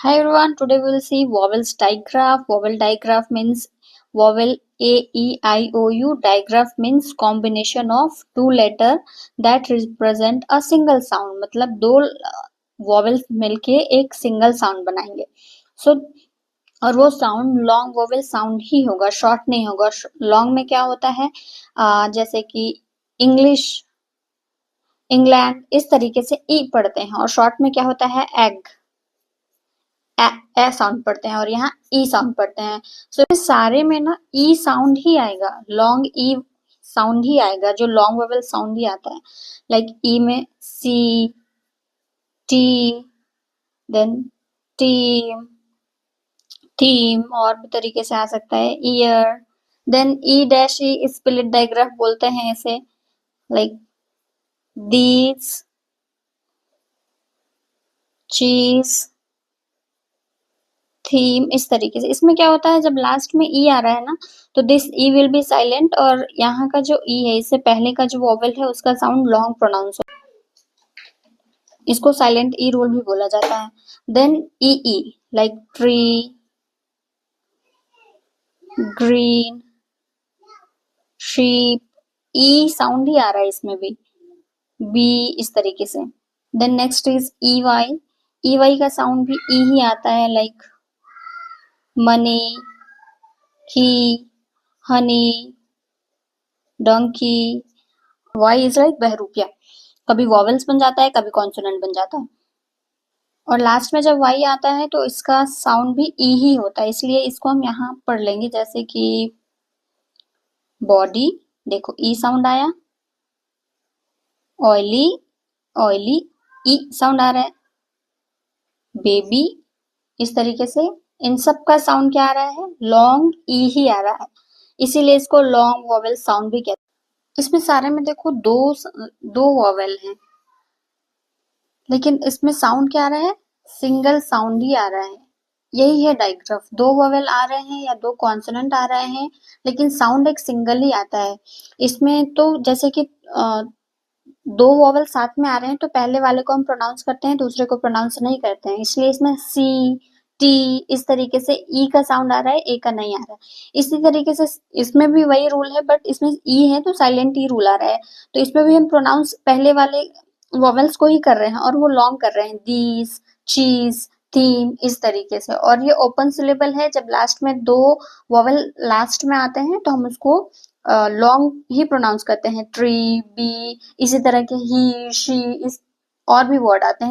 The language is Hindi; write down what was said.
Hi everyone, today we will see vowels digraph. Vowel digraph means vowel A, E, I, O, U. Digraph means combination of two letter that represent a single sound. मतलब दो vowels मिलके एक single sound बनाएंगे. So और वो साउंड लॉन्ग वोवेल साउंड ही होगा, शॉर्ट नहीं होगा. लॉन्ग में क्या होता है, जैसे कि इंग्लिश, इंग्लैंड, इस तरीके से ई पढ़ते हैं. और शॉर्ट में क्या होता है, एग, ए साउंड पढ़ते हैं. और यहाँ ई साउंड पढ़ते हैं. सो इस सारे में ना ई साउंड ही आएगा, लॉन्ग ई साउंड ही आएगा, जो लॉन्ग वोवेल साउंड ही आता है. लाइक ई में C, T, then team, theme, और भी तरीके से आ सकता है, year. Then E dash E split digraph बोलते हैं इसे. लाइक दीज, चीज, थीम, इस तरीके से. इसमें क्या होता है, जब लास्ट में ई आ रहा है ना, तो this E will be silent, और यहाँ का जो ई है, इससे पहले का जो वोवेल है उसका साउंड लॉन्ग प्रोनाउंस हो. इसको साइलेंट ई रूल भी बोला जाता है. Then E like tree, green, sheep. E sound ही आ रहा है इसमें भी, बी, इस तरीके से. Then next is E Y का साउंड भी ई ही आता है. Like money, key, honey, donkey. Y is like बहरूपिया. कभी वॉवेल्स बन जाता है, कभी कॉन्सोनेंट बन जाता है. और लास्ट में जब वाई आता है तो इसका साउंड भी ई ही होता है, इसलिए इसको हम यहाँ पढ़ लेंगे. जैसे कि बॉडी, देखो ई साउंड आया. ऑयली, ऑयली, ई साउंड आ रहा है. बेबी, इस तरीके से. इन सब का साउंड क्या आ रहा है, लॉन्ग ई ही आ रहा है, इसीलिए इसको लॉन्ग वॉवेल साउंड भी कहते हैं. इसमें सारे में देखो दो वॉवेल हैं, लेकिन इसमें साउंड क्या आ रहा है, सिंगल साउंड ही आ रहा है. यही है डायग्राफ. दो वोवेल आ रहे हैं या दो कॉन्सोनेंट आ रहे हैं, लेकिन साउंड एक सिंगल ही आता है. इसमें तो जैसे कि दो वोवेल साथ में आ रहे हैं, तो पहले वाले को हम प्रोनाउंस करते हैं, दूसरे को प्रोनाउंस नहीं करते हैं. इसलिए इसमें सी, टी, इस तरीके से ई का साउंड आ रहा है, ए का नहीं आ रहा है. इसी तरीके से इसमें भी वही रूल है, बट इसमें ई है तो साइलेंट ई रूल आ रहा है. तो इसमें भी हम प्रोनाउंस पहले वाले वोवेल्स को ही कर रहे हैं, और वो लॉन्ग कर रहे हैं. दीज, चीज, थीम, इस तरीके से. और ये ओपन सिलेबल है. जब लास्ट में दो वोवेल लास्ट में आते हैं तो हम उसको लॉन्ग ही प्रोनाउंस करते हैं. ट्री, बी, इसी तरह के ही, शी, इस और भी वर्ड आते हैं.